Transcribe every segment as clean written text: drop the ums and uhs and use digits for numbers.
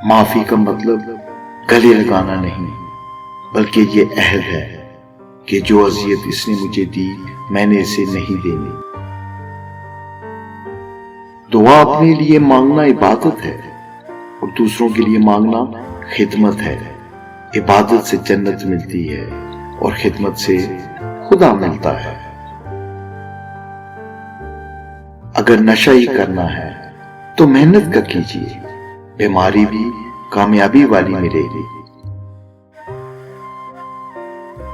معافی کا مطلب گلے لگانا نہیں، بلکہ یہ عہد ہے کہ جو اذیت اس نے مجھے دی میں نے اسے نہیں دینی۔ دعا اپنے لیے مانگنا عبادت ہے اور دوسروں کے لیے مانگنا خدمت ہے۔ عبادت سے جنت ملتی ہے اور خدمت سے خدا ملتا ہے۔ اگر نشہ ہی کرنا ہے تو محنت کا کیجیے، بیماری بھی کامیابی والی ملے گی۔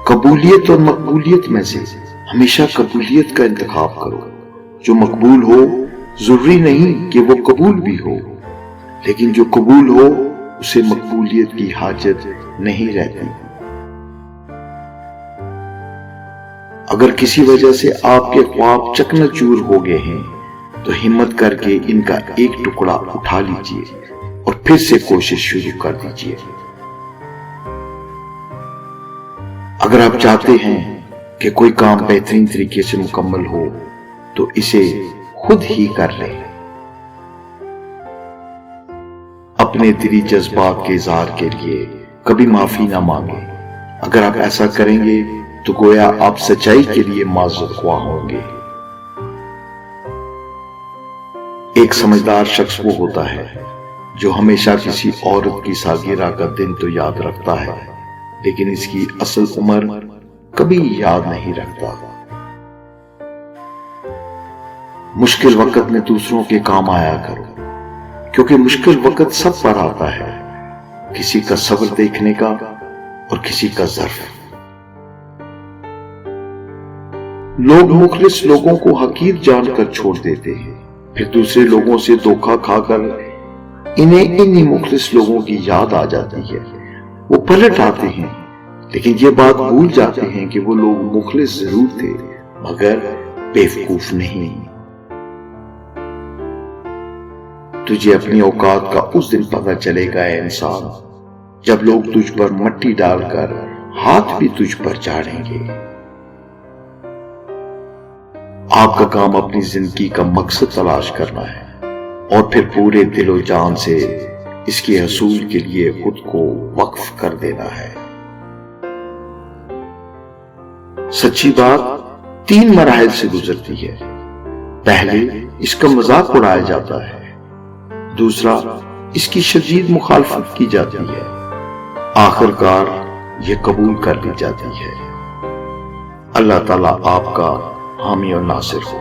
قبولیت اور مقبولیت میں سے ہمیشہ قبولیت کا انتخاب کرو۔ جو مقبول ہو ضروری نہیں کہ وہ قبول بھی ہو، لیکن جو قبول ہو اسے مقبولیت کی حاجت نہیں رہتی۔ اگر کسی وجہ سے آپ کے خواب چکنا-چور ہو گئے ہیں تو ہمت کر کے ان کا ایک ٹکڑا اٹھا لیجئے اور پھر سے کوشش شروع کر دیجئے۔ اگر آپ چاہتے ہیں کہ کوئی کام بہترین طریقے سے مکمل ہو تو اسے خود ہی کر لیں۔ اپنے دلی جذبات کے اظہار کے لیے کبھی معافی نہ مانگیں۔ اگر آپ ایسا کریں گے تو گویا آپ سچائی کے لیے معذرت خواہ ہوں گے۔ ایک سمجھدار شخص وہ ہوتا ہے جو ہمیشہ کسی عورت کی سالگرہ کا دن تو یاد رکھتا ہے، لیکن اس کی اصل عمر کبھی یاد نہیں رکھتا۔ مشکل وقت میں دوسروں کے کام آیا کرو، کیونکہ مشکل وقت سب پر آتا ہے، کسی کا صبر دیکھنے کا اور کسی کا ظرف۔ لوگ مخلص لوگوں کو حقیر جان کر چھوڑ دیتے ہیں، پھر دوسرے لوگوں سے دھوکہ کھا کر انہیں انہی مخلص لوگوں کی یاد آ جاتی ہے۔ وہ پلٹ آتے ہیں لیکن یہ بات بھول جاتے ہیں کہ وہ لوگ مخلص ضرور تھے مگر بیوقوف نہیں۔ تجھے اپنی اوقات کا اس دن پتہ چلے گا اے انسان جب لوگ تجھ پر مٹی ڈال کر ہاتھ بھی تجھ پر جھاڑیں گے۔ آپ کا کام اپنی زندگی کا مقصد تلاش کرنا ہے اور پھر پورے دل و جان سے اس کے حصول کے لیے خود کو وقف کر دینا ہے۔ سچی بات 3 مراحل سے گزرتی ہے۔ پہلے اس کا مذاق اڑایا جاتا ہے، دوسرا اس کی شدید مخالفت کی جاتی ہے، آخر کار یہ قبول کر لی جاتی ہے۔ اللہ تعالیٰ آپ کا حامی اور ناصر ہو۔